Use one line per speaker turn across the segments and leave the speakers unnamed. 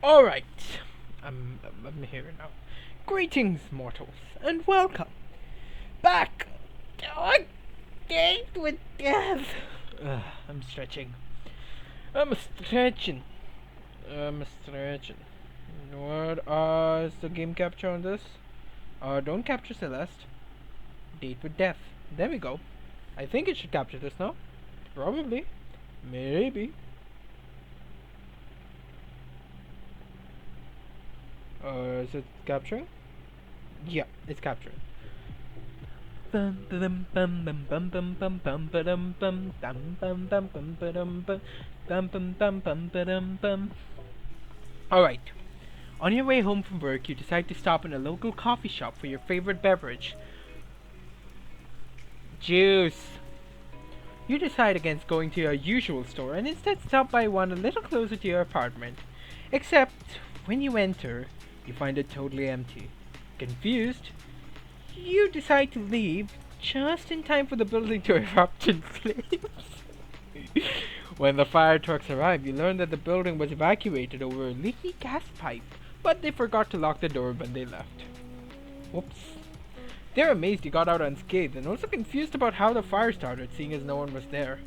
Alright, I'm here now. Greetings, mortals, and welcome back to a date with death. I'm stretching. I'm stretching. I'm stretching. What is the game capture on this? Don't capture Celeste. Date with death. There we go. I think it should capture this now. Probably. Maybe. Is it capturing? Yeah, it's capturing. Alright. On your way home from work, you decide to stop in a local coffee shop for your favorite beverage. Juice. You decide against going to your usual store and instead stop by one a little closer to your apartment. Except, when you enter, you find it totally empty. Confused, you decide to leave just in time for the building to erupt in flames. When the fire trucks arrive, you learn that the building was evacuated over a leaky gas pipe, but they forgot to lock the door when they left. Whoops. They're amazed you got out unscathed and also confused about how the fire started, seeing as no one was there.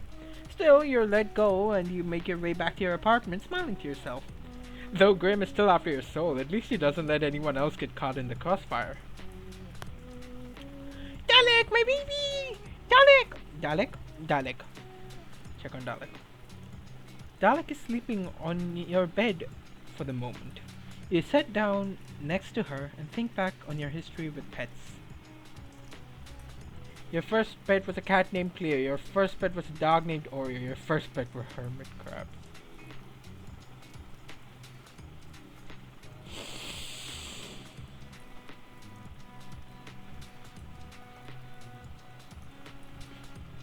Still, you're let go and you make your way back to your apartment, smiling to yourself. Though Grim is still after your soul, at least he doesn't let anyone else get caught in the crossfire. Dalek, my baby! Dalek! Dalek. Check on Dalek. Dalek is sleeping on your bed for the moment. You sit down next to her and think back on your history with pets. Your first pet was a cat named Cleo. Your first pet was a dog named Oreo. Your first pet were hermit crabs.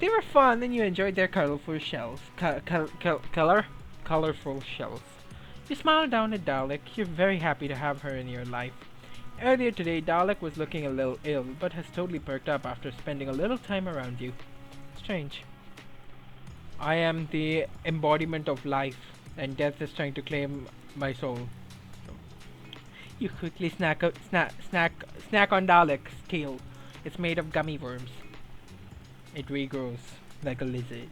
They were fun and you enjoyed their colorful shells. Colorful shells. You smile down at Dalek. You're very happy to have her in your life. Earlier today, Dalek was looking a little ill, but has totally perked up after spending a little time around you. Strange. I am the embodiment of life, and death is trying to claim my soul. You quickly snack on Dalek's tail. It's made of gummy worms. It regrows like a lizard.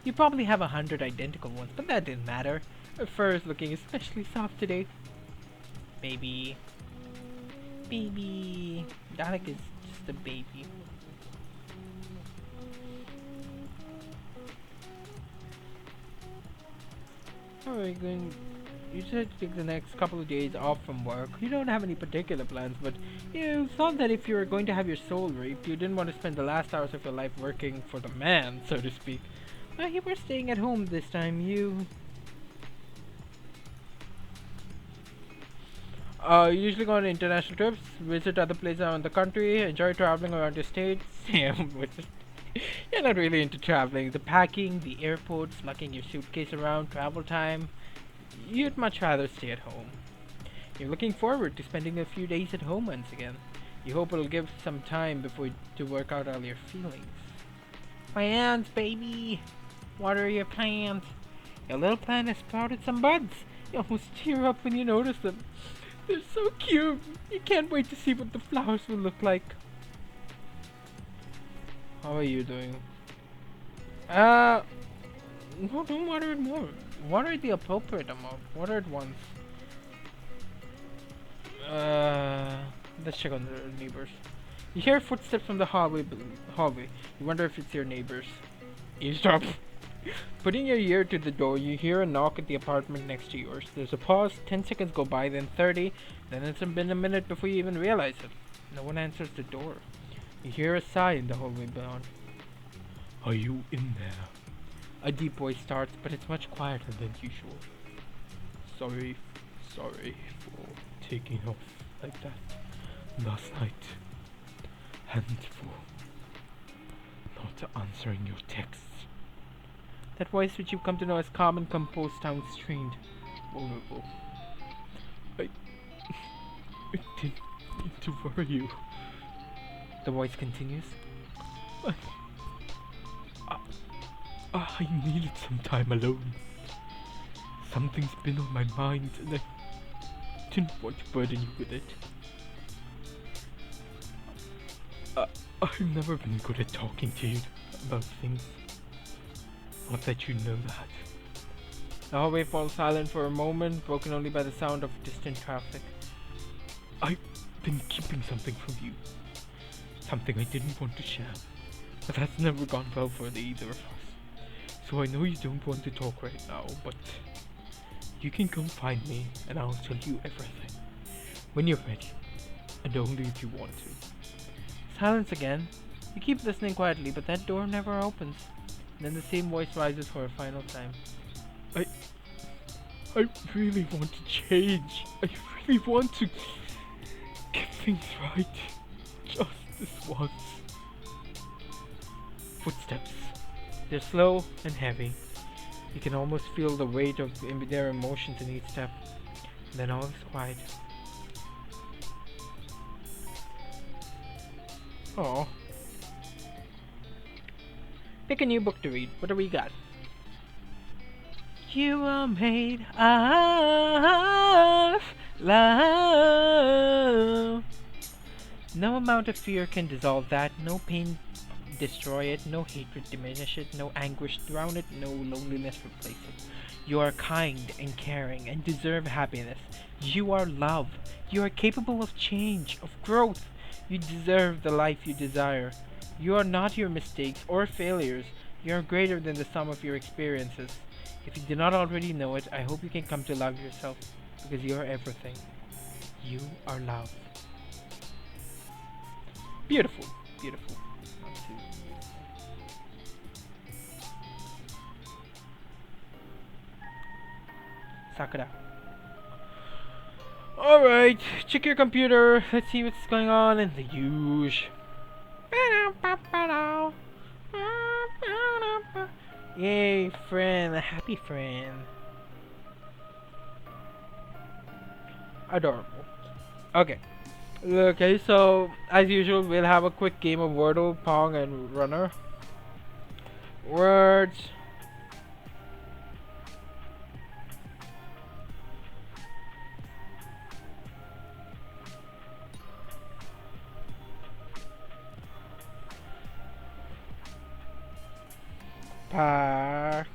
You probably have 100 identical ones, but that didn't matter. Her fur is looking especially soft today. Baby. Dalek is just a baby. How are you going? You said to take the next couple of days off from work. You don't have any particular plans, but you thought that if you were going to have your soul raped, you didn't want to spend the last hours of your life working for the man, so to speak. But you were staying at home this time. You usually go on international trips, visit other places around the country, enjoy traveling around the states. Yeah, you're not really into traveling. The packing, the airports, lugging your suitcase around, travel time. You'd much rather stay at home. You're looking forward to spending a few days at home once again. You hope it'll give some time before to work out all your feelings. Plants, baby! Water your plants. Your little plant has sprouted some buds. You almost tear up when you notice them. They're so cute. You can't wait to see what the flowers will look like. How are you doing? No, don't water it more. Water it the appropriate amount. Water it once. Let's check on the neighbors. You hear footsteps from the hallway. You wonder if it's your neighbors. Eavesdrop. Putting your ear to the door, you hear a knock at the apartment next to yours. There's a pause, 10 seconds go by, then 30, then it's been a minute before you even realize it. No one answers the door. You hear a sigh in the hallway beyond. Are you in there? A deep voice starts, but it's much quieter than usual. Sorry for taking off like that last night. And for not answering your texts. That voice which you've come to know as calm and composed sounds strained, vulnerable. I didn't mean to worry you. The voice continues. I needed some time alone. Something's been on my mind and didn't want to burden you with it. Uh, I've never been good at talking to you about things. Not that you know that. The hallway falls silent for a moment, broken only by the sound of distant traffic. I've been keeping something from you. Something I didn't want to share. But that's never gone well for either of us. So I know you don't want to talk right now, but you can come find me and I'll tell you everything. When you're ready. And only if you want to. Silence again. You keep listening quietly, but that door never opens. Then the same voice rises for a final time. I really want to change. I really want to get things right. Just this once. Footsteps. They're slow and heavy. You can almost feel the weight of their emotions in each step. Then all is quiet. Oh. Pick a new book to read. What do we got? You are made of love. No amount of fear can dissolve that. No pain destroy it. No hatred diminish it. No anguish drown it. No loneliness replace it. You are kind and caring and deserve happiness. You are love. You are capable of change, of growth. You deserve the life you desire. You are not your mistakes or failures. You are greater than the sum of your experiences. If you do not already know it, I hope you can come to love yourself, because you are everything. You are love. Beautiful. Beautiful. Absolutely beautiful. Sakura. Alright, check your computer. Let's see what's going on in the huge. Yay, friend, a happy friend. Adorable. Okay. Okay, so as usual, we'll have a quick game of Wordle, Pong, and Runner. Words. Packs.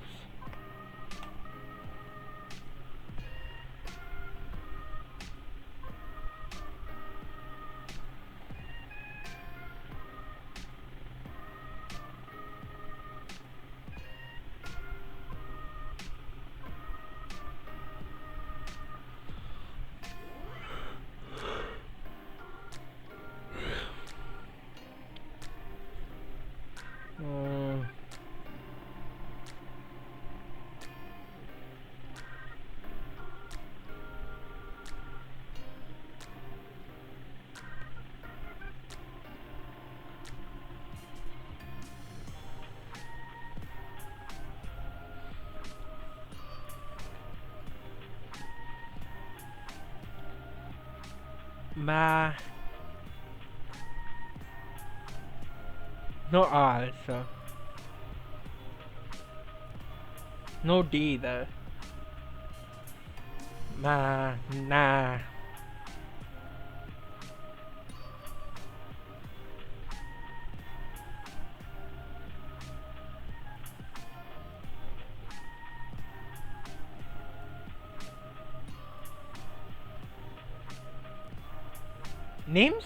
Ma. No R, so. No D there. Ma. Nah. Names?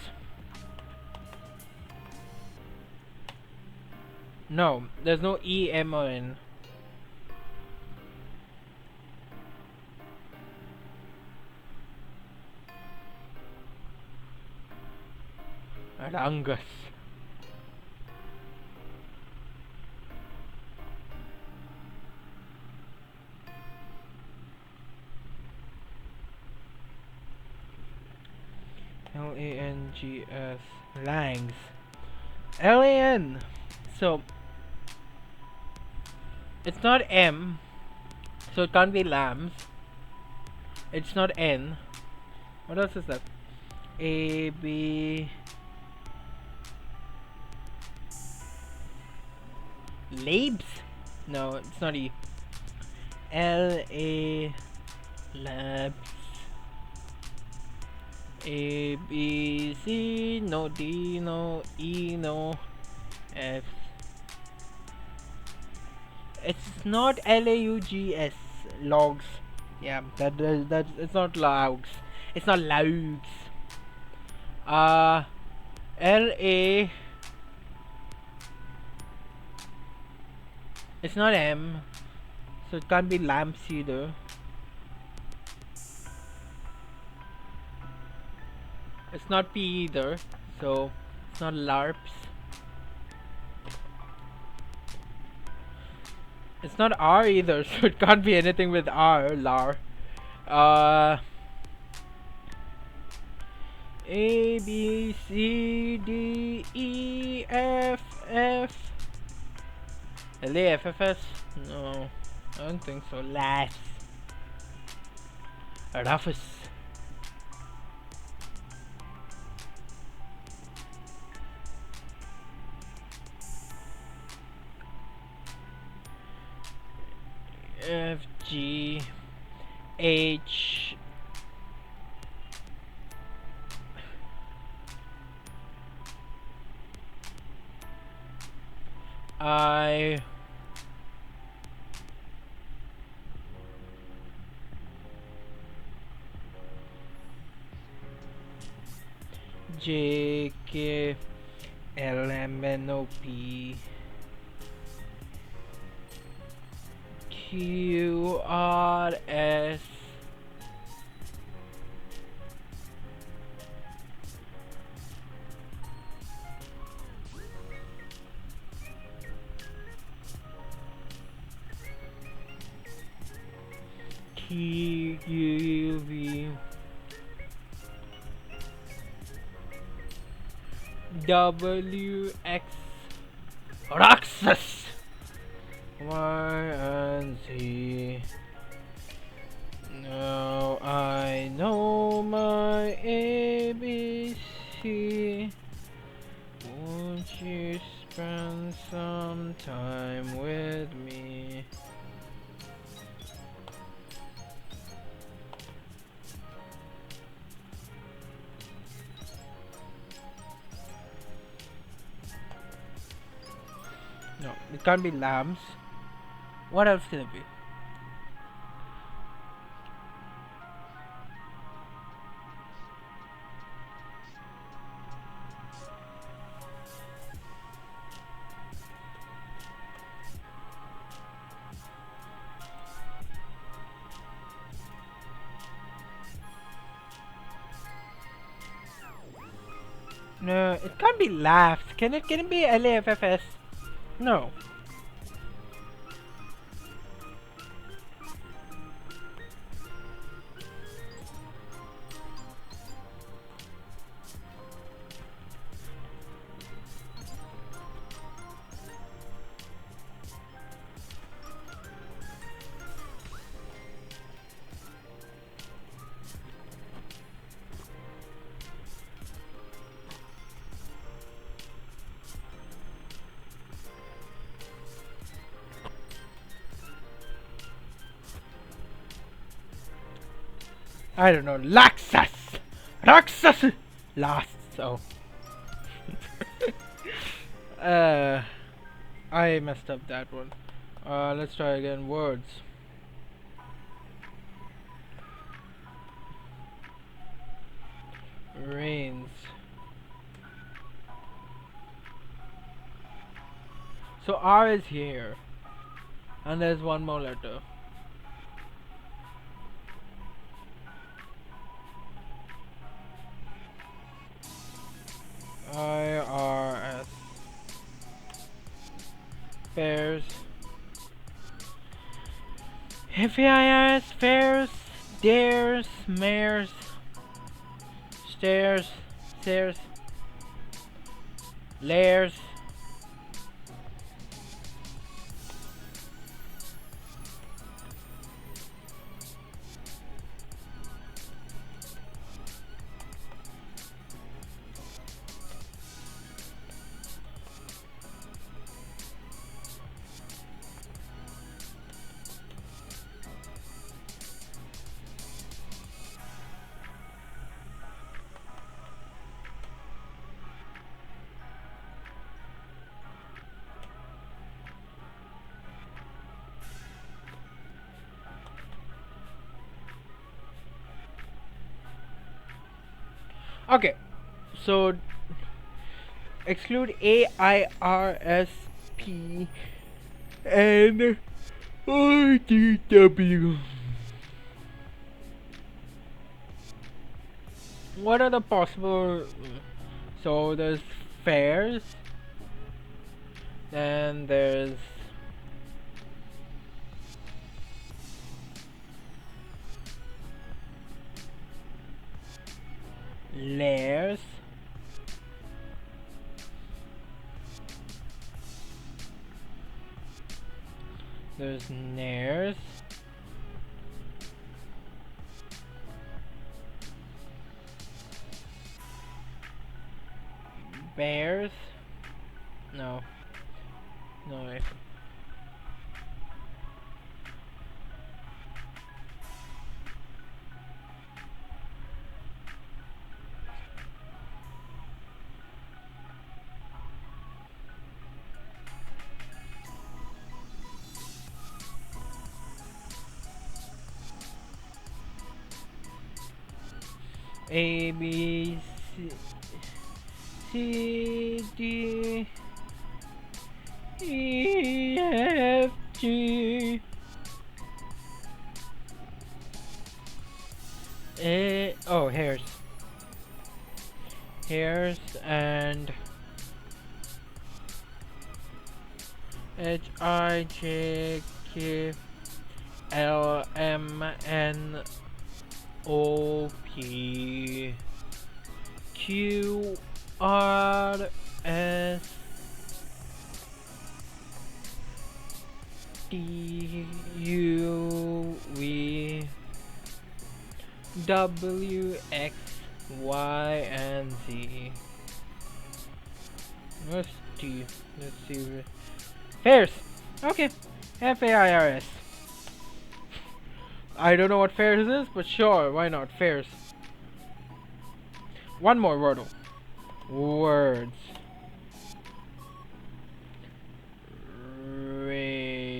No, there's no E, M, or N. Rangus. Langs. Langs. L-A-N. So, it's not M, so it can't be lambs. It's not N. What else is that? A, B... Labes? No, it's not E. L, A... Labs. A B C no D no E no F. It's not LAUGS. Logs. Yeah, that it's not logs. It's not logs. Uh, LA. It's not M, so it can't be lamps either. It's not P either, so it's not LARPs. It's not R either, so it can't be anything with R. LAR. Uh, A B C D E F F L A F F S. No, I don't think so. Laughs. Rufus. F G H I J K L M N O P Q R S T U V W X Roxas Y and Z. Now I know my ABC. Won't you spend some time with me? No, it can't be lambs. What else can it be? No, it can't be laughs. Can it? Can it be LAFFS? No. I don't know. Laxus! Roxas! Last, so. uh, I messed up that one. Let's try again. Words. Rains. So R is here. And there's one more letter. IRS. Fairs. FAIRS. Fairs. Dares. Mares. Stairs. Stairs. Layers. Okay, so exclude A, I, R, S, P, N, I, D, W. What are the possible? So there's fairs, then there's layers, there's nares, bears. No, no. A, B, C, C, D, E, F, G, A. Oh, hairs. Hairs and H, I, J, K, L, M, N, O, P, Q, R, S, T, U, V, W, X, Y, and Z. Let's see. Let's see. Fairs. Okay. Fairs. I don't know what fairs is, but sure, why not? Fairs. One more wordle. Words. Raid.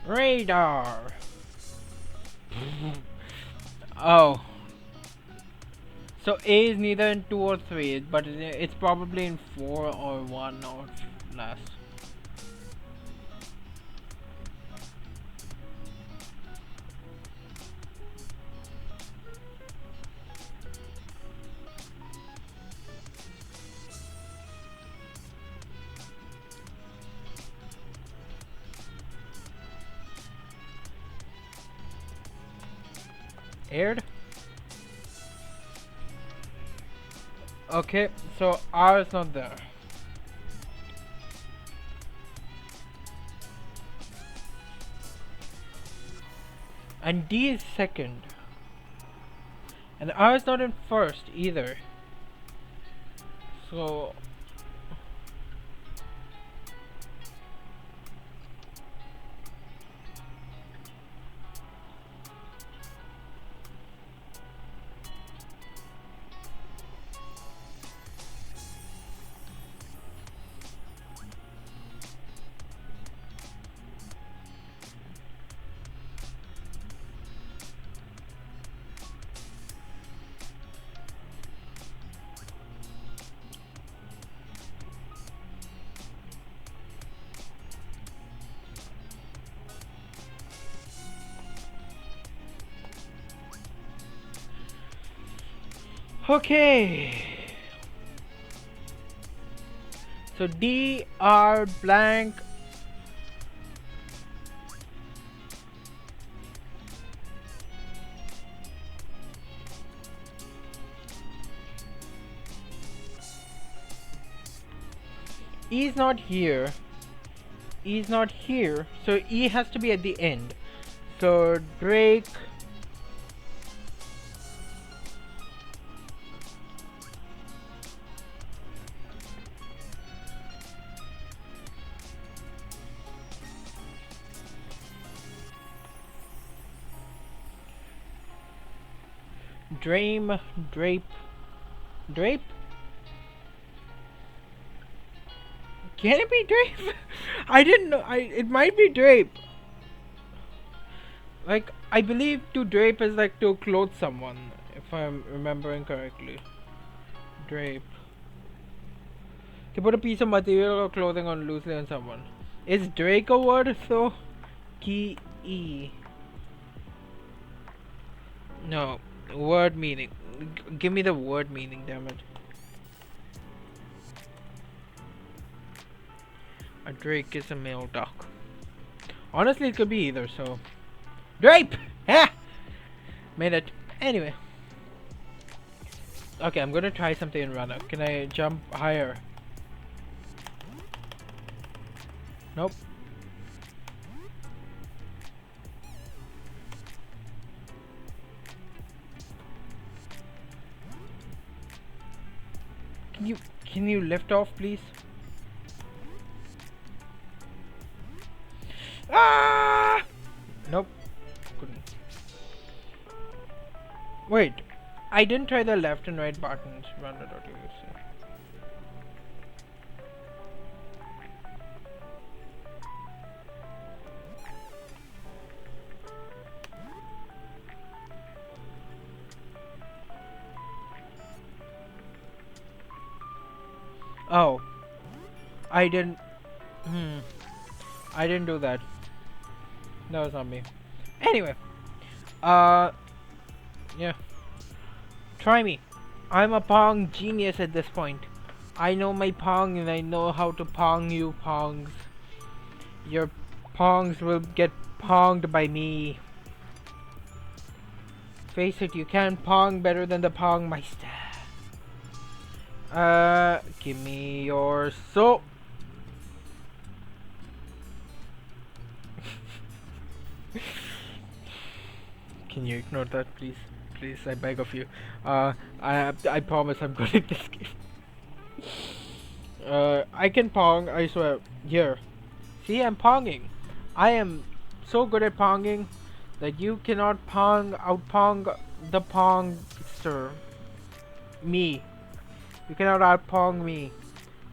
Radar. Oh. So A is neither in 2 or 3, but it's probably in 4 or 1 or less. Aired? Okay, so R is not there. And D is second. And R is not in first either. So okay. So D R blank. E is not here. E is not here. So E has to be at the end. So Drake. Dream, drape, drape? Can it be drape? I didn't know. It might be drape. Like, I believe to drape is like to clothe someone, if I'm remembering correctly. Drape. To put a piece of material or clothing on loosely on someone. Is Drake a word though? Key E. No. Word meaning. Give me the word meaning, damn it. A drake is a male duck. Honestly, it could be either, so. Drape! Ha! Made it. Anyway. Okay, I'm gonna try something in runner. Can I jump higher? Nope. Can you lift off, please? Ah! Nope. Couldn't. Wait. I didn't try the left and right buttons. Oh. I didn't. I didn't do that. That was not me. Anyway. Yeah. Try me. I'm a Pong genius at this point. I know my Pong and I know how to Pong you Pongs. Your Pongs will get Ponged by me. Face it, you can't Pong better than the Pong Meister. Give me your soap. Can you ignore that, please? Please, I beg of you. I promise I'm good at this game. I can Pong, I swear. Here. See, I'm Ponging. I am so good at Ponging that you cannot out-Pong the Pongster. Me. You cannot out-Pong me.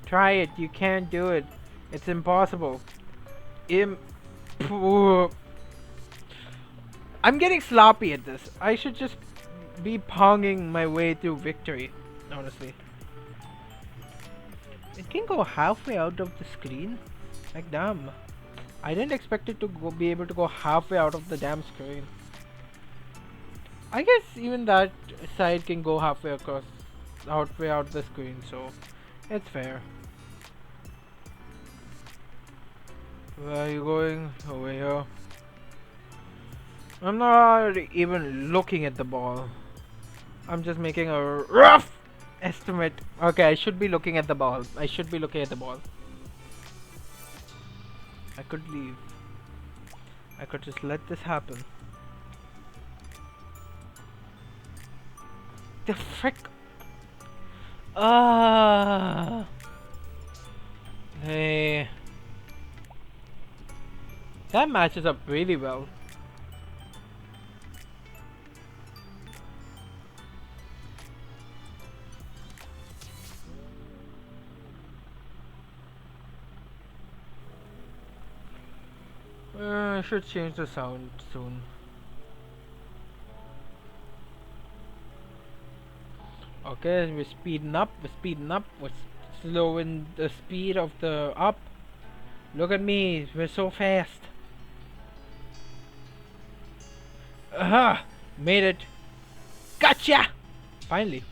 Try it, you can't do it. It's impossible. I'm getting sloppy at this. I should just be Ponging my way to victory, honestly. It can go halfway out of the screen? Like, damn. I didn't expect it to be able to go halfway out of the damn screen. I guess even that side can go halfway across, halfway out the screen, so it's fair. Where are you going? Over here. I'm not even looking at the ball. I'm just making a rough estimate. Okay, I should be looking at the ball. I should be looking at the ball. I could leave. I could just let this happen. The frick? Hey. That matches up really well. I should change the sound soon. Okay, we're speeding up, we're slowing the speed of the up. Look at me, we're so fast. Aha! Made it. Gotcha! Finally.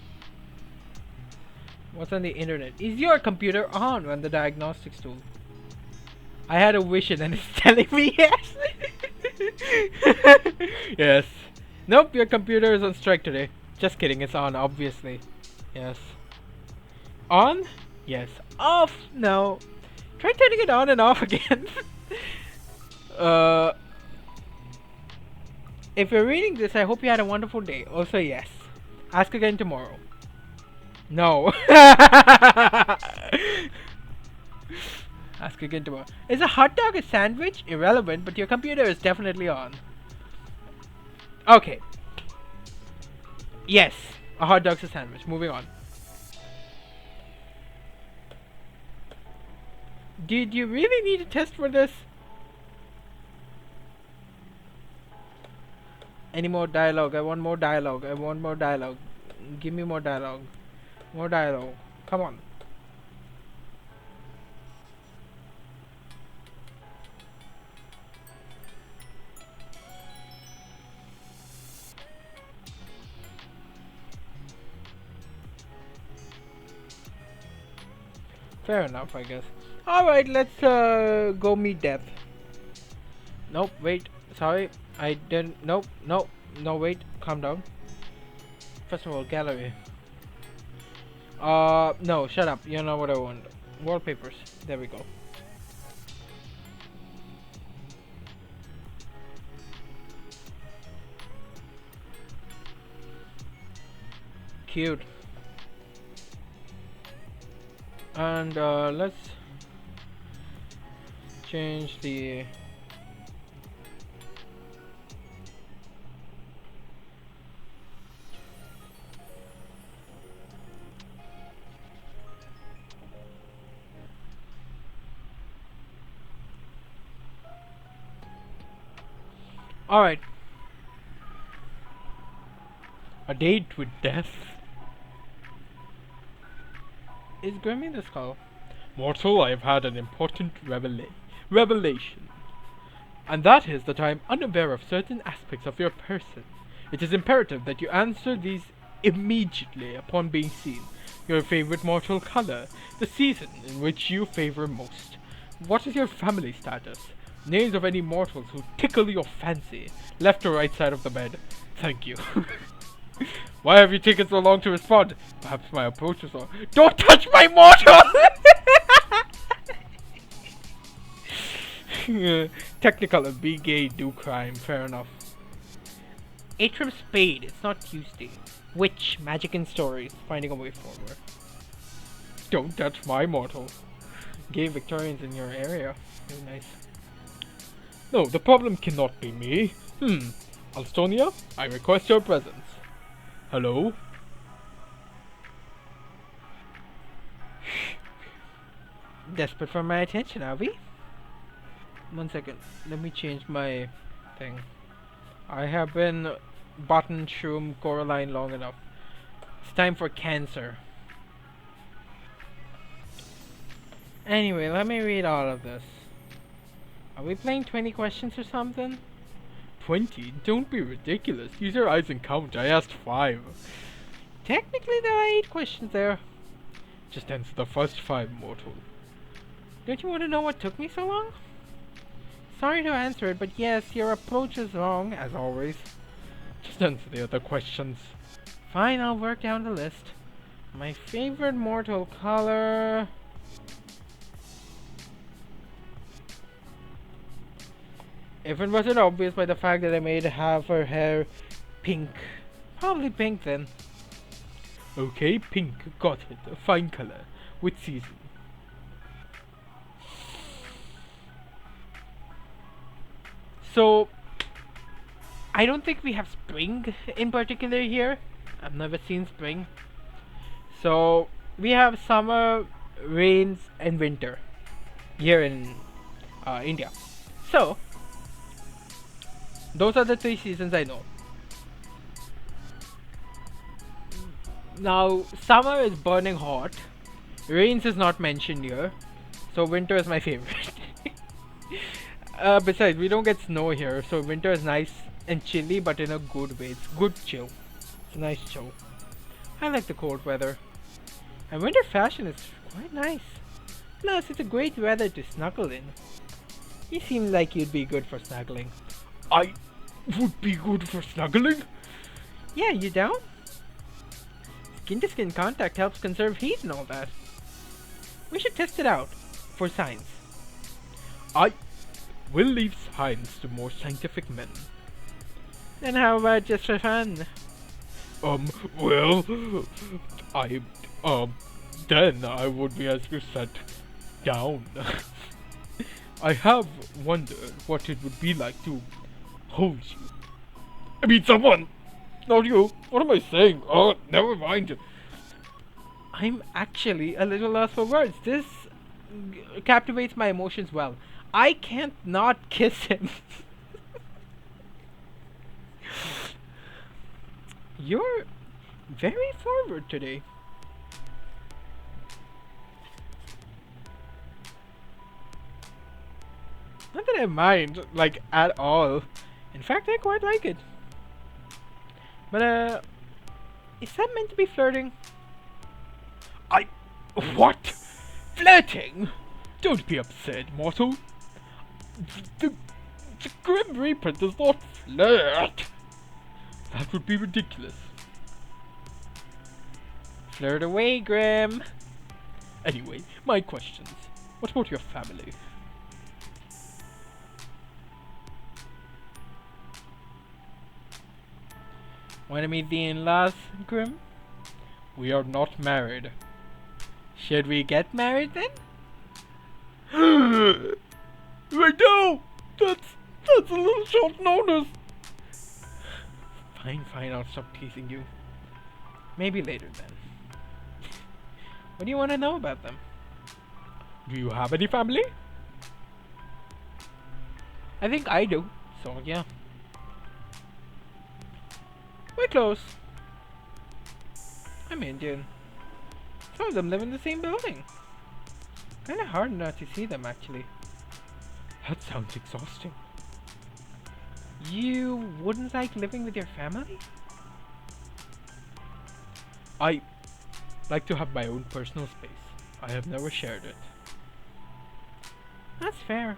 What's on the internet? Is your computer on? Run the diagnostics tool. I had a vision and it's telling me yes. Yes. Nope, your computer is on strike today. Just kidding, it's on, obviously. Yes. On? Yes. Off? No. Try turning it on and off again. If you're reading this, I hope you had a wonderful day. Also, yes. Ask again tomorrow. No. Ask again tomorrow. Is a hot dog a sandwich? Irrelevant, but your computer is definitely on. Okay. Yes, a hot dog's a sandwich. Moving on. Did you really need a test for this? Any more dialogue? I want more dialogue. I want more dialogue. Give me more dialogue. More dialogue. Come on. Fair enough, I guess. Alright, let's go meet Death. Nope, wait. Sorry. I didn't. Nope, nope. No, wait. Calm down. First of all, gallery. No, shut up. You know what I want. Wallpapers. There we go. Cute. And let's change the Alright. A date with death. Is Grimmy the skull? Mortal, I have had an important revelation. And that is that I am unaware of certain aspects of your person. It is imperative that you answer these immediately upon being seen. Your favorite mortal color, the season in which you favor most. What is your family status? Names of any mortals who tickle your fancy, left or right side of the bed. Thank you. Why have you taken so long to respond? Perhaps my approach is wrong. Don't touch my mortal! Technicolor, be gay, do crime. Fair enough. Atrium Spade, it's not Tuesday. Witch, magic and stories, finding a way forward. Don't touch my mortal. Gay Victorians in your area. Very nice. No, the problem cannot be me. Alstonia, I request your presence. Hello? Desperate for my attention, are we? 1 second. Let me change my thing. I have been button, shroom, Coraline long enough. It's time for cancer. Anyway, let me read all of this. Are we playing 20 questions or something? 20? Don't be ridiculous. Use your eyes and count. I asked 5. Technically, there are 8 questions there. Just answer the first 5, mortal. Don't you want to know what took me so long? Sorry to answer it, but yes, your approach is wrong, as always. Just answer the other questions. Fine, I'll work down the list. My favorite mortal color... If it wasn't obvious by the fact that I made half her hair pink. Probably pink then. Okay, pink. Got it. A fine color. With season. So, I don't think we have spring in particular here. I've never seen spring. So, we have summer, rains, and winter here in India. So, those are the 3 seasons I know. Now, summer is burning hot. Rains is not mentioned here. So, winter is my favorite. Besides, we don't get snow here. So, winter is nice and chilly, but in a good way. It's good chill. It's a nice chill. I like the cold weather. And winter fashion is quite nice. Plus, it's a great weather to snuggle in. You seem like you'd be good for snuggling. I would be good for snuggling? Yeah, you down? Skin to skin contact helps conserve heat and all that. We should test it out for science. I will leave science to more scientific men. Then how about just for fun? Well, then I would be asked to sit down. I have wondered what it would be like to hold you. I mean, someone Not you. What am I saying? Oh, never mind. I'm actually a little lost for words. This captivates my emotions well. I can't not kiss him. You're very forward today. Not that I mind, like, at all. In fact, I quite like it. But, is that meant to be flirting? I... What? Flirting? Don't be upset, mortal. The, the Grim Reaper does not flirt. That would be ridiculous. Flirt away, Grim. Anyway, my questions. What about your family? Wanna meet the in-laws, Grim? We are not married. Should we get married then? Right now! That's a little short notice. Fine, I'll stop teasing you. Maybe later then. What do you want to know about them? Do you have any family? I think I do, so yeah. We're close. I'm Indian. Some of them live in the same building. Kinda hard not to see them actually. That sounds exhausting. You wouldn't like living with your family? I like to have my own personal space. I have never shared it. That's fair.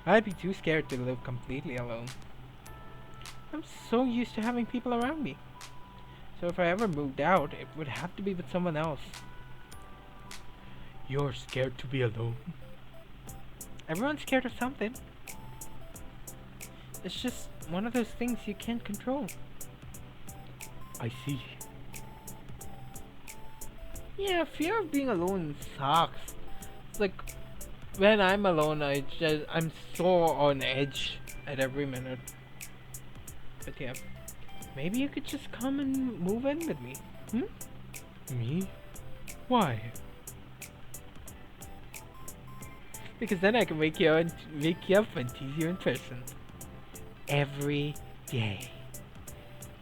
I'd be too scared to live completely alone. I'm so used to having people around me. So if I ever moved out, it would have to be with someone else. You're scared to be alone? Everyone's scared of something. It's just one of those things you can't control. I see. Yeah, fear of being alone sucks. It's like when I'm alone, I'm so on edge at every minute. But yeah, maybe you could just come and move in with me. Me? Why? Because then I can wake you up and tease you in person. Every day.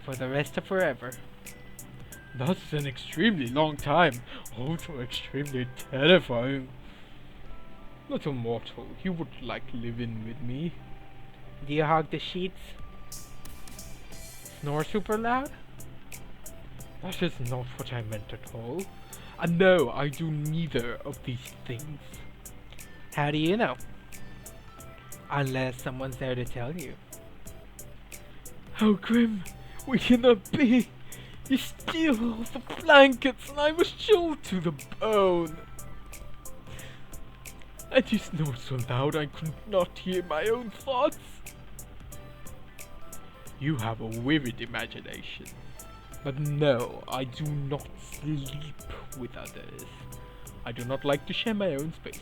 For the rest of forever. That's an extremely long time. Also extremely terrifying. Little mortal, you would like living with me. Do you hog the sheets? Snore super loud? That is not what I meant at all. And no, I do neither of these things. How do you know? Unless someone's there to tell you. How grim! We cannot be! You steal all the blankets and I was chilled to the bone! And you snored so loud I could not hear my own thoughts. You have a vivid imagination. But no, I do not sleep with others. I do not like to share my own space.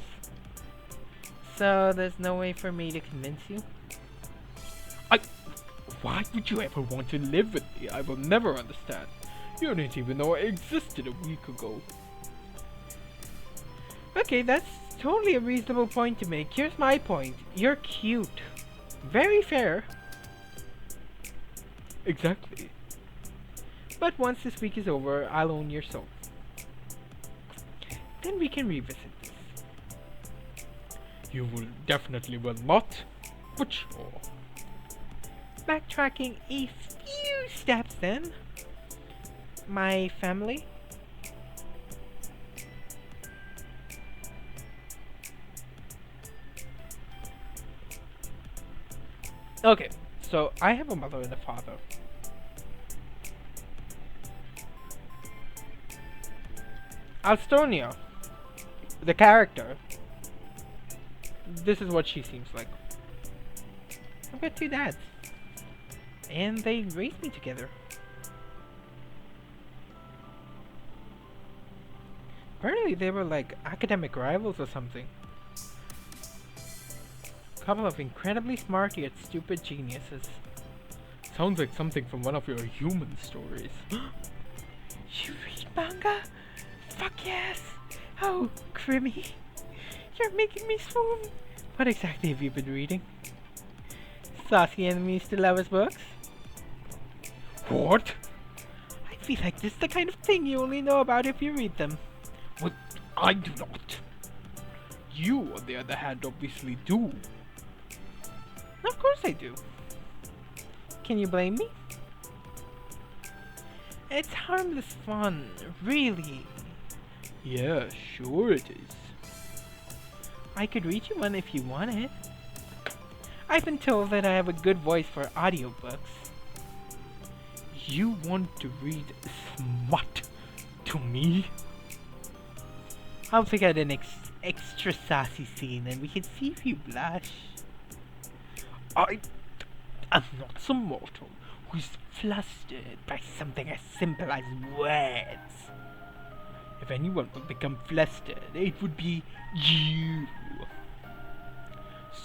So there's no way for me to convince you? Why would you ever want to live with me? I will never understand. You didn't even know I existed a week ago. Okay, that's totally a reasonable point to make. Here's my point. You're cute. Very fair. Exactly. But once this week is over, I'll own your soul. Then we can revisit this. You will definitely will not, but sure. Backtracking a few steps then. My family. Okay, so I have a mother and a father. Alstonia, the character, this is what she seems like. I've got two dads. And they raised me together. Apparently they were like academic rivals or something. Couple of incredibly smart yet stupid geniuses. Sounds like something from one of your human stories. You read manga? Fuck yes! Oh, Grimmy. You're making me swoon. What exactly have you been reading? Saucy enemies to lovers books? What? I feel like this is the kind of thing you only know about if you read them. Well, I do not. You, on the other hand, obviously do. Of course I do. Can you blame me? It's harmless fun, really. Yeah, sure it is. I could read you one if you wanted. I've been told that I have a good voice for audiobooks. You want to read smut to me? I'll pick out an extra sassy scene and we can see if you blush. I am not some mortal who's flustered by something as simple as words. If anyone would become flustered, it would be you.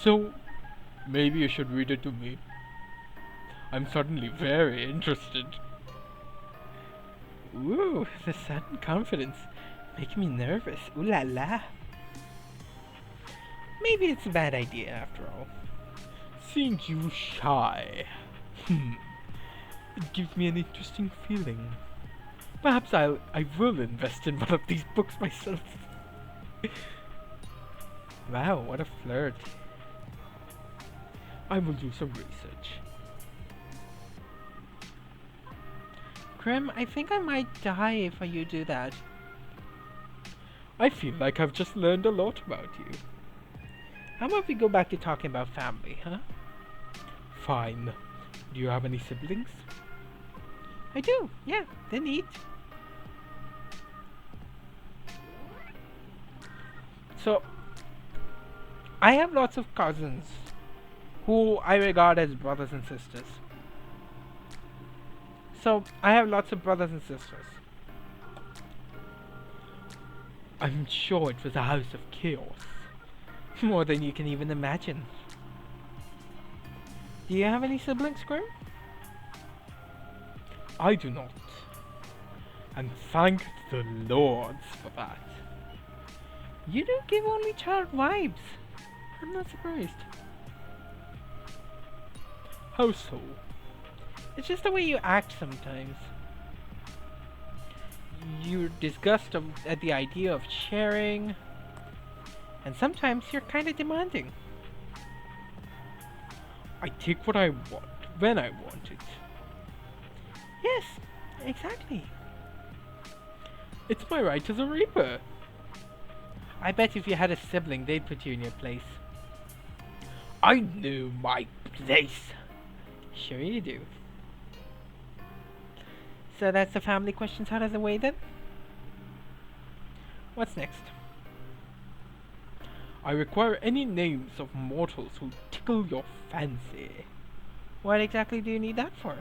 So, maybe you should read it to me. I'm suddenly very interested. Ooh, the sudden confidence making me nervous. Ooh la la. Maybe it's a bad idea after all. Seeing you shy. It gives me an interesting feeling. Perhaps I will invest in one of these books myself. Wow, what a flirt. I will do some research. Grim, I think I might die if you do that. I feel like I've just learned a lot about you. How about we go back to talking about family, huh? Fine. Do you have any siblings? I do, yeah, they're neat. So, I have lots of cousins who I regard as brothers and sisters. So, I have lots of brothers and sisters. I'm sure it was a house of chaos. More than you can even imagine. Do you have any siblings, Grim? I do not. And thank the Lords for that. You do give only child vibes. I'm not surprised. How so? It's just the way you act sometimes. You're disgusted at the idea of sharing. And sometimes you're kinda demanding. I take what I want, when I want it. Yes, exactly. It's my right as a Reaper. I bet if you had a sibling, they'd put you in your place. I know my place. Sure you do. So that's the family questions out of the way then? What's next? I require any names of mortals who tickle your fancy. What exactly do you need that for?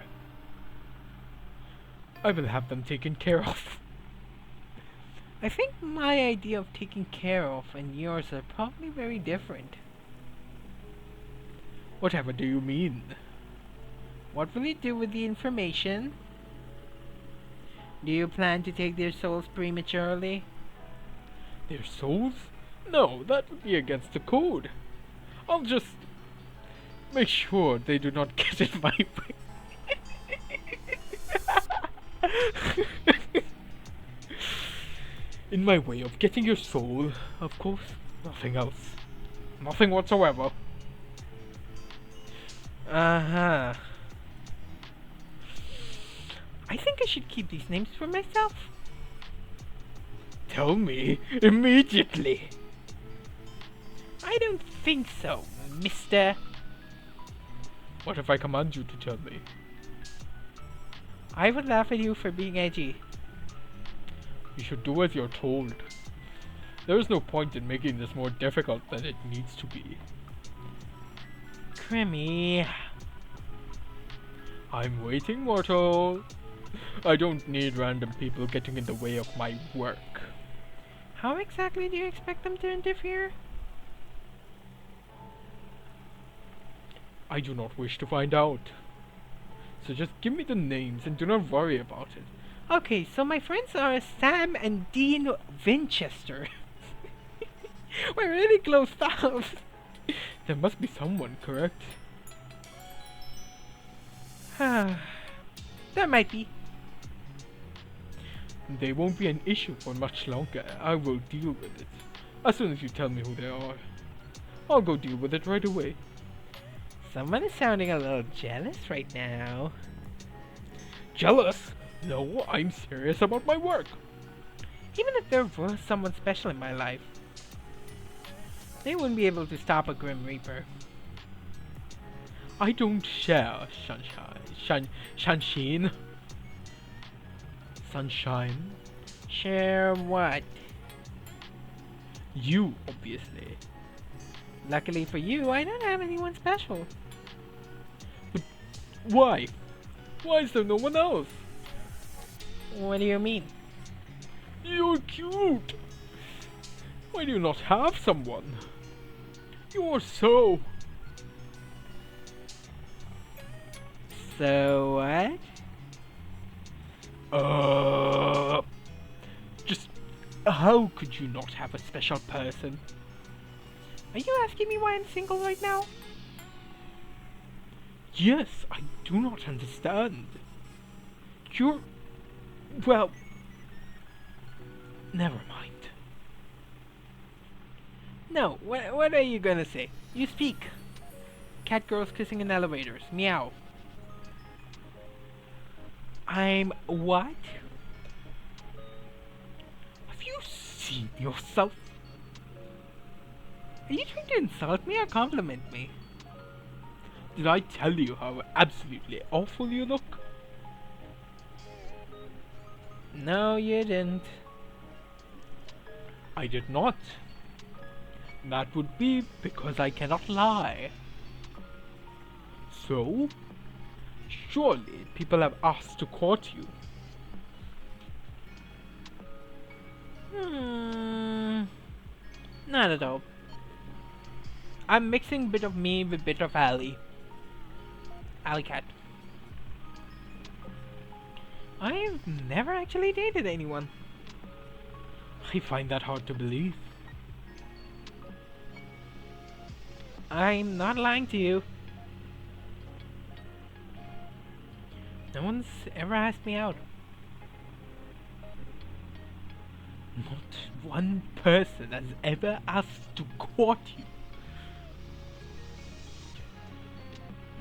I will have them taken care of. I think my idea of taking care of and yours are probably very different. Whatever do you mean? What will you do with the information? Do you plan to take their souls prematurely? Their souls? No, that would be against the code. I'll just make sure they do not get in my way. In my way of getting your soul, of course, nothing else. Nothing whatsoever. Uh-huh. I think I should keep these names for myself. Tell me immediately. I don't think so, mister. What if I command you to tell me? I would laugh at you for being edgy. You should do as you're told. There is no point in making this more difficult than it needs to be. Grimmy. I'm waiting, mortal. I don't need random people getting in the way of my work. How exactly do you expect them to interfere? I do not wish to find out. So just give me the names and do not worry about it. Okay, so my friends are Sam and Dean Winchester. We're really close stuff. There must be someone, correct? There might be. They won't be an issue for much longer. I will deal with it. As soon as you tell me who they are, I'll go deal with it right away. Someone is sounding a little jealous right now. Jealous? No, I'm serious about my work. Even if there was someone special in my life, they wouldn't be able to stop a Grim Reaper. I don't share Sunshine. Sunshine? Share what? You, obviously. Luckily for you, I don't have anyone special. But why? Why is there no one else? What do you mean? You're cute! Why do you not have someone? You're so... So what? Just how could you not have a special person? Are you asking me why I'm single right now? Yes, I do not understand. You're... well... never mind. No, what are you gonna say? You speak. Cat girls kissing in elevators. Meow. I'm what? Have you seen yourself? Are you trying to insult me or compliment me? Did I tell you how absolutely awful you look? No, you didn't. I did not. That would be because I cannot lie. So, surely people have asked to court you. Not at all. I'm mixing bit of me with bit of Alley. Alley cat. I've never actually dated anyone. I find that hard to believe. I'm not lying to you. No one's ever asked me out. Not one person has ever asked to court you.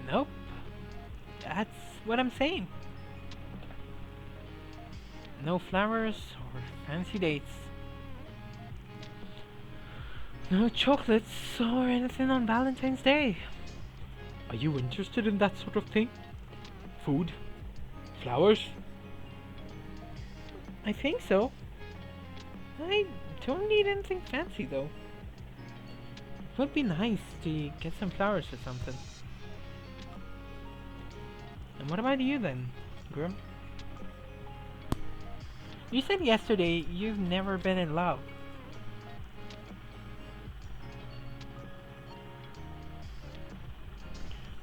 Nope. That's what I'm saying. No flowers or fancy dates. No chocolates or anything on Valentine's Day. Are you interested in that sort of thing? Food? Flowers? I think so. I don't need anything fancy though. It would be nice to get some flowers or something. And what about you then, Grim? You said yesterday you've never been in love.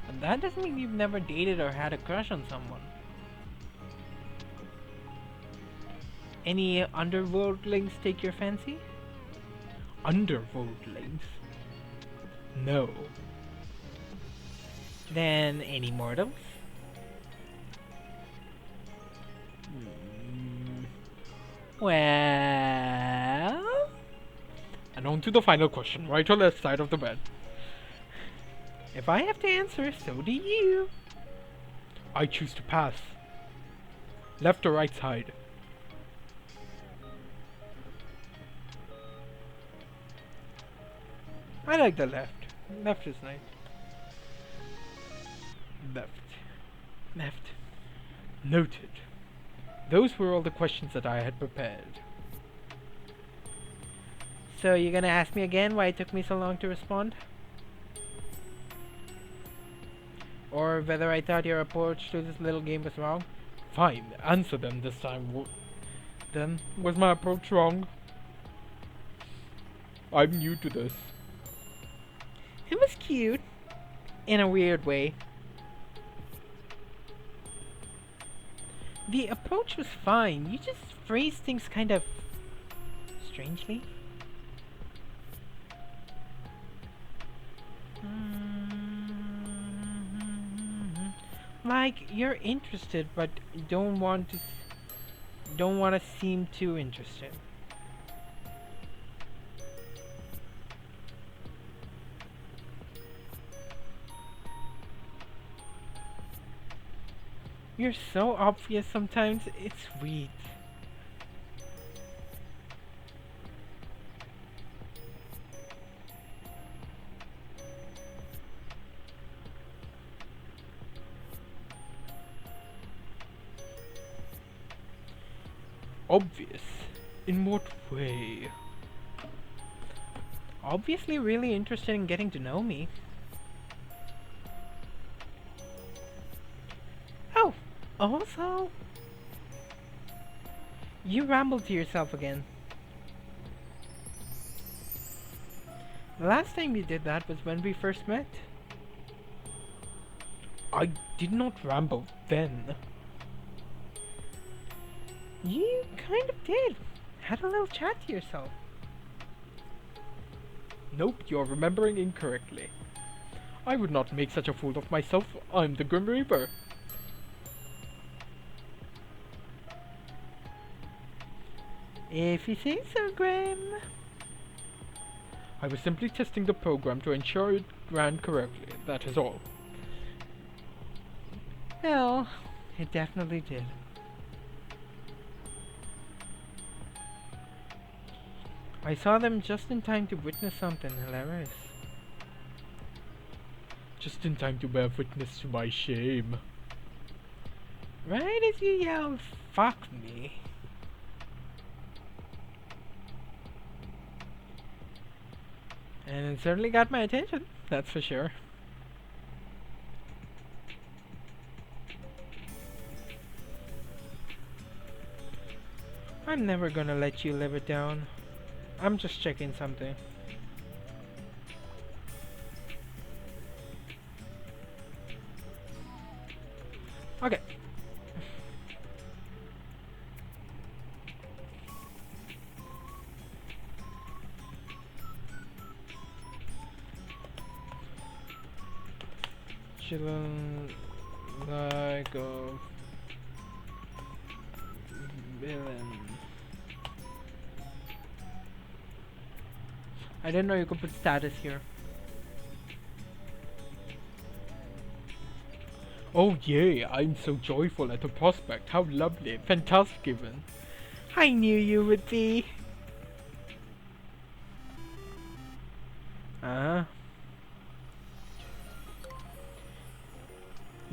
And that doesn't mean you've never dated or had a crush on someone. Any underworldlings take your fancy? Underworldlings? No. Then any mortals? Well... And on to the final question, right or left side of the bed. If I have to answer, so do you. I choose to pass. Left or right side? I like the left. Left is nice. Left. Left. Noted. Those were all the questions that I had prepared. So you're gonna ask me again why it took me so long to respond? Or whether I thought your approach to this little game was wrong? Fine, answer them this time. Then, was my approach wrong? I'm new to this. It was cute. in a weird way. The approach was fine. You just phrased things kind of strangely. Like you're interested, but don't want to seem too interested. You're so obvious sometimes. It's sweet. Obvious? In what way? Obviously really interested in getting to know me. Oh, also, you rambled to yourself again. The last time you did that was when we first met. I did not ramble then. You kind of did. Had a little chat to yourself. Nope, you're remembering incorrectly. I would not make such a fool of myself. I'm the Grim Reaper. If you say so, Grim. I was simply testing the program to ensure it ran correctly, that is all. Well, it definitely did. I saw them just in time to witness something hilarious. Just in time to bear witness to my shame. Right as you yelled, "Fuck me." And it certainly got my attention, that's for sure. I'm never gonna let you live it down. I'm just checking something. Okay. Chillin' like a villain. I didn't know you could put status here. Oh yay, I'm so joyful at the prospect. How lovely. Fantastic even. I knew you would be.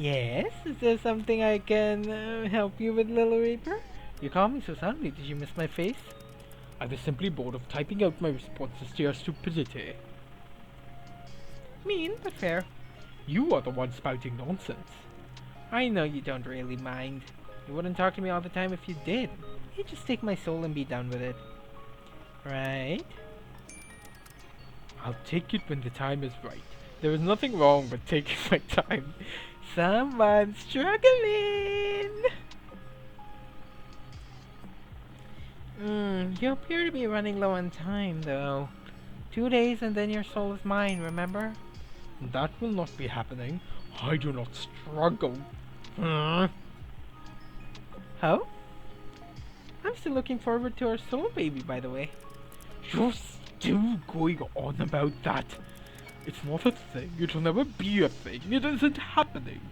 Yes? Is there something I can help you with, Little Reaper? You called me so suddenly. Did you miss my face? I was simply bored of typing out my responses to your stupidity. Mean, but fair. You are the one spouting nonsense. I know you don't really mind. You wouldn't talk to me all the time if you did. You'd just take my soul and be done with it. Right? I'll take it when the time is right. There is nothing wrong with taking my time. Someone's struggling! You appear to be running low on time, though. 2 days and then your soul is mine, remember? That will not be happening. I do not struggle. Oh? I'm still looking forward to our soul baby, by the way. You're still going on about that. It's not a thing. It'll never be a thing. It isn't happening.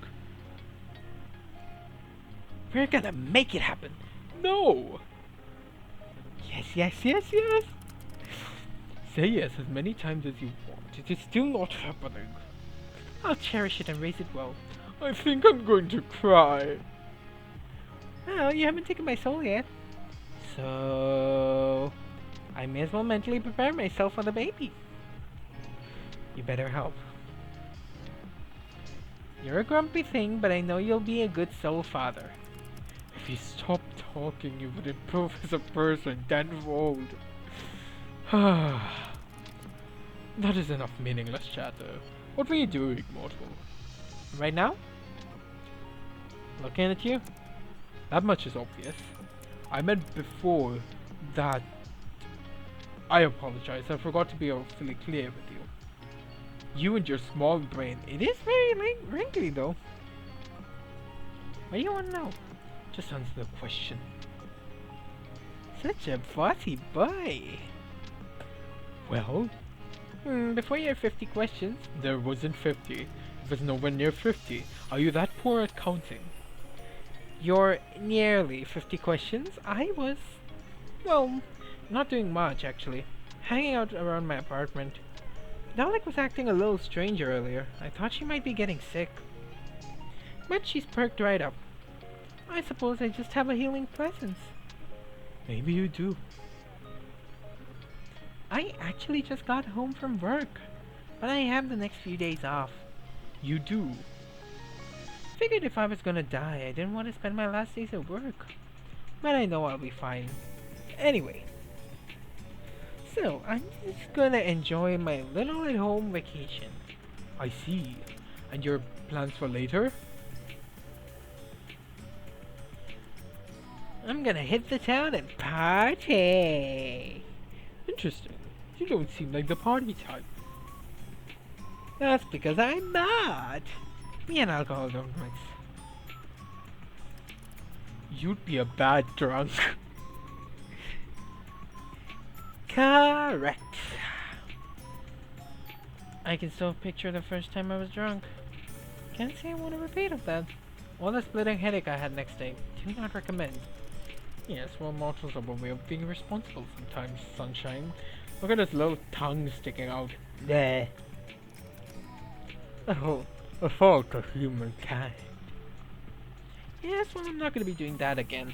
We're gonna make it happen. No! Yes. Say yes as many times as you want. It is still not happening. I'll cherish it and raise it well. I think I'm going to cry. Well, you haven't taken my soul yet. So I may as well mentally prepare myself for the baby. You better help. You're a grumpy thing, but I know you'll be a good soul father. If you stop talking, you would improve as a person tenfold. That is enough meaningless chatter. What were you doing, mortal? Right now? Looking at you? That much is obvious. I meant before that. I apologize, I forgot to be awfully clear with you. You and your small brain. It is very wrinkly though. What do you want to know? Just answer the question. Such a bossy boy. Well, before your 50 questions, there wasn't 50. It was nowhere near 50. Are you that poor at counting? Your nearly 50 questions? I was, well, not doing much actually. Hanging out around my apartment. Dalek was acting a little strange earlier. I thought she might be getting sick. But she's perked right up. I suppose I just have a healing presence. Maybe you do. I actually just got home from work, but I have the next few days off. You do? Figured if I was gonna die, I didn't want to spend my last days at work. But I know I'll be fine. Anyway. So, I'm just gonna enjoy my little at-home vacation. I see. And your plans for later? I'm gonna hit the town and party. Interesting. You don't seem like the party type. That's because I'm not. Me and alcohol don't mix. You'd be a bad drunk. Correct. I can still picture the first time I was drunk. Can't say I want a repeat of that. Or the splitting headache I had next day. Do not recommend. Yes, well, mortals have a way of being responsible sometimes, sunshine. Look at his little tongue sticking out. Bleh. Oh, a fault of humankind. Yes, well, I'm not going to be doing that again.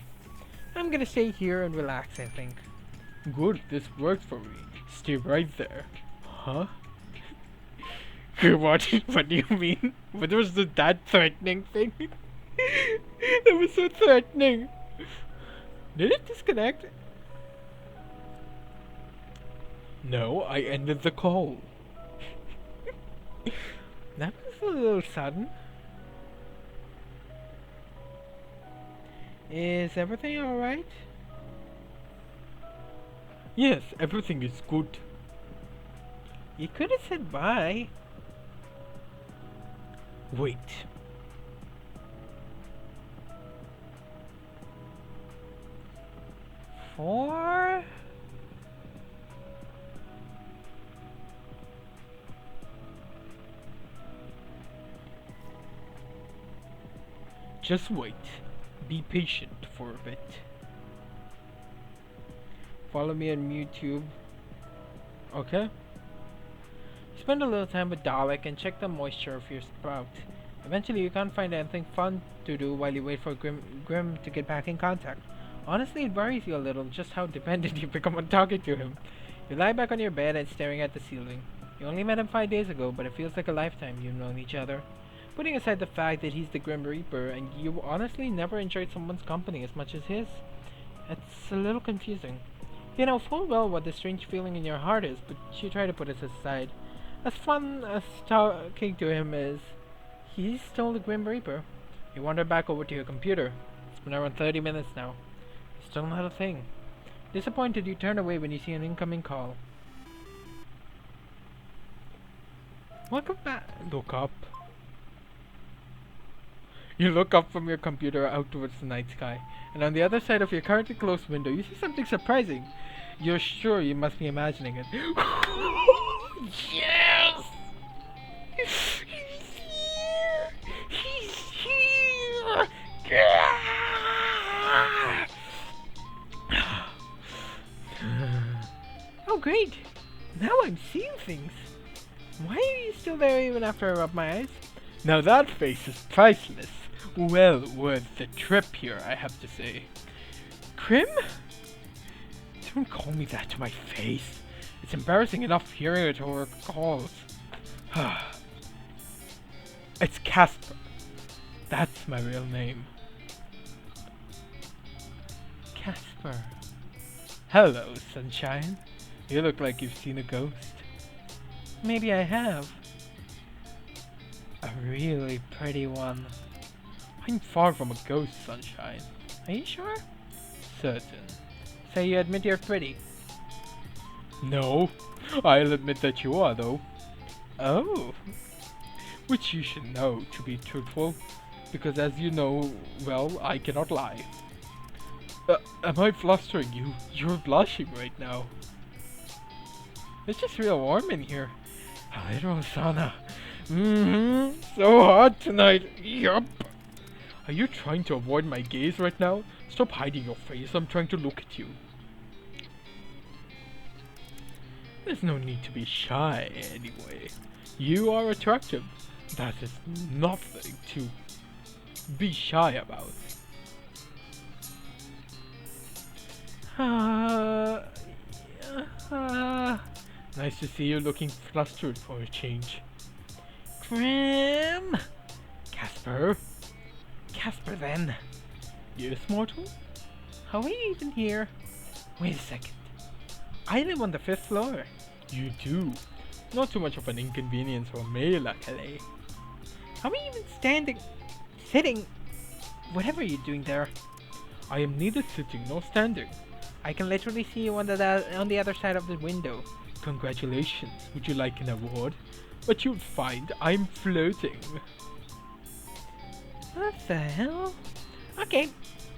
I'm going to stay here and relax, I think. Good, this worked for me. Stay right there. Huh? What do you mean? What was that threatening thing? That was so threatening. Did it disconnect? No, I ended the call. That was a little sudden. Is everything alright? Yes, everything is good. You could have said bye. Wait. For? Just wait. Be patient for a bit. Follow me on YouTube. Okay? Spend a little time with Dalek and check the moisture of your sprout. Eventually you can't find anything fun to do while you wait for Grim to get back in contact. Honestly, it worries you a little just how dependent you become on talking to him. You lie back on your bed and staring at the ceiling. You only met him 5 days ago, but it feels like a lifetime you've known each other. Putting aside the fact that he's the Grim Reaper and you honestly never enjoyed someone's company as much as his, it's a little confusing. You know full well what the strange feeling in your heart is, but you try to put it aside. As fun as talking to him is, he's still the Grim Reaper. You wander back over to your computer. It's been around 30 minutes now. Still not a thing. Disappointed, you turn away when you see an incoming call. Welcome back. Look up. You look up from your computer out towards the night sky, and on the other side of your currently closed window, you see something surprising. You're sure you must be imagining it. Yes! He's here! He's here! Oh, great! Now I'm seeing things. Why are you still there even after I rub my eyes? Now that face is priceless. Well worth the trip here, I have to say. Grim? Don't call me that to my face. It's embarrassing enough hearing it over calls. It's Casper. That's my real name. Casper. Hello, sunshine. You look like you've seen a ghost. Maybe I have. really pretty one. I'm far from a ghost, Sunshine. Are you sure? Certain. So you admit you're pretty? No, I'll admit that you are, though. Oh. Which you should know, to be truthful, because as you know, well, I cannot lie. Am I flustering you? You're blushing right now. It's just real warm in here. A little sauna. So hot tonight. Yup. Are you trying to avoid my gaze right now? Stop hiding your face. I'm trying to look at you. There's no need to be shy anyway. You are attractive. That is nothing to be shy about. Nice to see you looking flustered for a change. Grim! Casper? Casper then. Yes, mortal? How are you even here? Wait a second. I live on the 5th floor. You do? Not too much of an inconvenience for me, luckily. How are you even sitting? Whatever you're doing there. I am neither sitting nor standing. I can literally see you on the other side of the window. Congratulations. Would you like an award? But you'll find I'm floating. What the hell? Okay,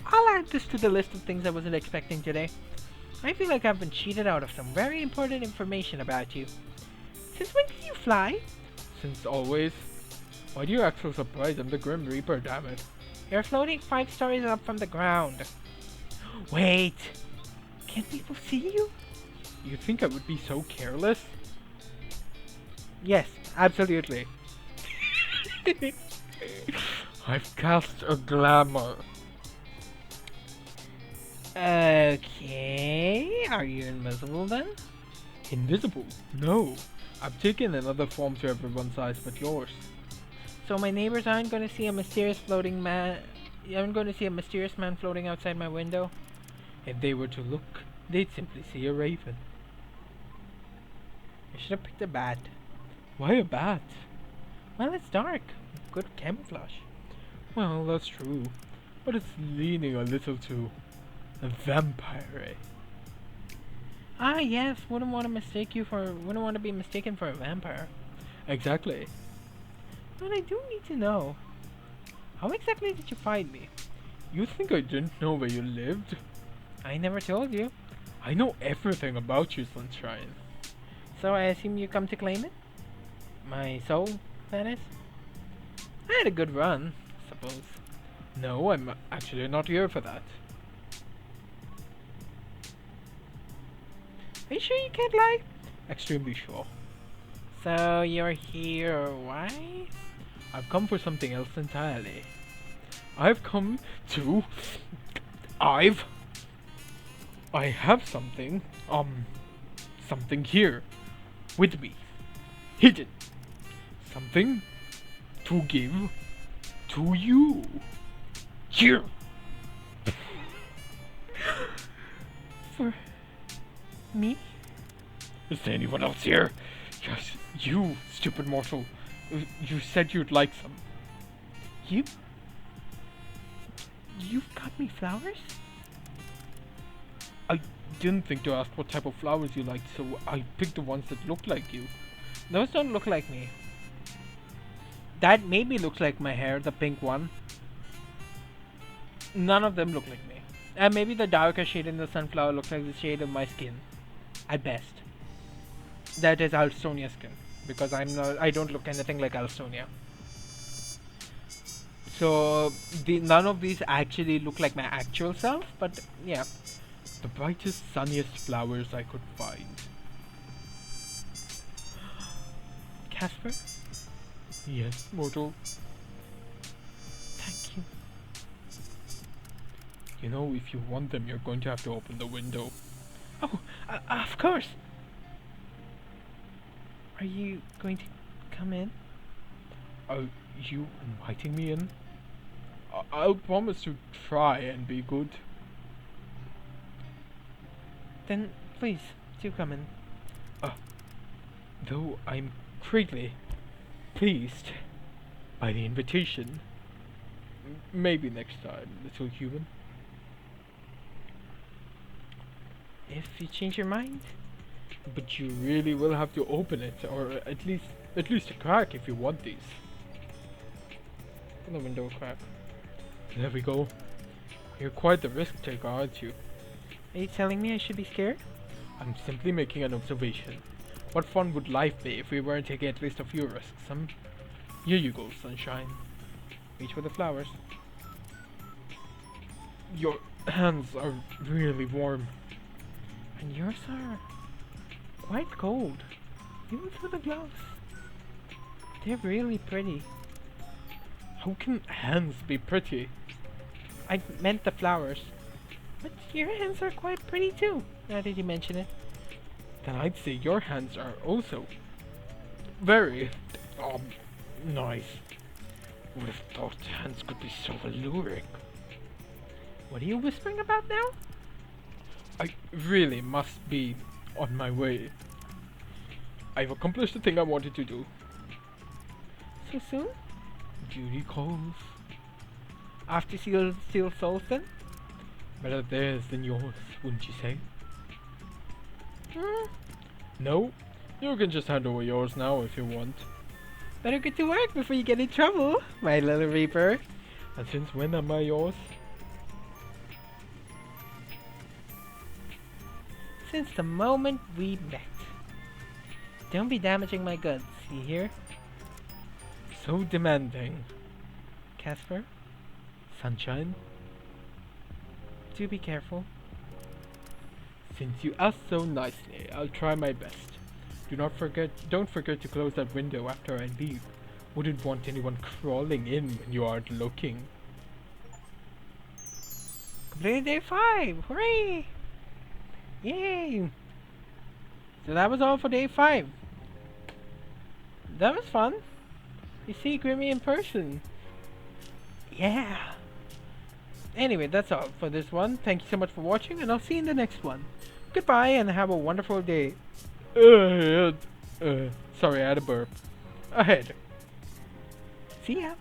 I'll add this to the list of things I wasn't expecting today. I feel like I've been cheated out of some very important information about you. Since when did you fly? Since always. Why do you act so surprised? I'm the Grim Reaper, damn it. You're floating 5 stories up from the ground. Wait! Can people see you? You think I would be so careless? Yes, absolutely. I've cast a glamour. Okay, are you invisible then? Invisible? No. I've taken another form to everyone's eyes but yours. So my neighbors aren't going to see a mysterious man floating outside my window? If they were to look, they'd simply see a raven. I should have picked a bat. Why a bat? Well, it's dark. Good camouflage. Well, that's true. But it's leaning a little too vampire. Ah, yes. Wouldn't want to be mistaken for a vampire. Exactly. But I do need to know. How exactly did you find me? You think I didn't know where you lived? I never told you. I know everything about you, Sunshine. So I assume you come to claim it? My soul, that is? I had a good run, suppose. No, I'm actually not here for that. Are you sure you can't lie? Extremely sure. So you're here, why? I've come for something else entirely. I have something, something here, with me, hidden. Something to give to you. Here. For me? Is there anyone else here? Yes, you, stupid mortal. You said you'd like some. You've got me flowers? I didn't think to ask what type of flowers you liked, so I picked the ones that looked like you. Those don't look like me. That maybe looks like my hair, the pink one. None of them look like me. And maybe the darker shade in the sunflower looks like the shade of my skin. At best. That is Alstonia skin. Because I don't look anything like Alstonia. So none of these actually look like my actual self, but yeah. The brightest, sunniest flowers I could find. Casper? Yes, mortal. Thank you. You know, if you want them, you're going to have to open the window. Oh, of course! Are you going to come in? Are you inviting me in? I'll promise to try and be good. Then, please, do come in. Though I'm greatly pleased. by the invitation. Maybe next time, little human. If you change your mind. But you really will have to open it, or at least a crack if you want these. The window crack. There we go. You're quite the risk taker, aren't you? Are you telling me I should be scared? I'm simply making an observation. What fun would life be if we weren't taking at least a few risks, Here you go, sunshine. Reach for the flowers. Your hands are really warm. And yours are quite cold. Even through the gloves. They're really pretty. How can hands be pretty? I meant the flowers. But your hands are quite pretty too, now that you mention it. Then I'd say your hands are also very, nice. Would have thought hands could be so alluring. What are you whispering about now? I really must be on my way. I've accomplished the thing I wanted to do. So soon? Duty calls. After Steel Souls then? Better theirs than yours, wouldn't you say? No, you can just hand over yours now if you want. Better get to work before you get in trouble, my little Reaper. And since when am I yours? Since the moment we met. Don't be damaging my goods, you hear? So demanding. Casper? Sunshine? Do be careful. Since you asked so nicely, I'll try my best. Don't forget to close that window after I leave. Wouldn't want anyone crawling in when you aren't looking. Completed day 5! Hooray! Yay! So that was all for day 5. That was fun. You see Grimmy in person. Yeah! Anyway, that's all for this one. Thank you so much for watching, and I'll see you in the next one. Goodbye, and have a wonderful day. Sorry, I had a burp. Ahead. See ya!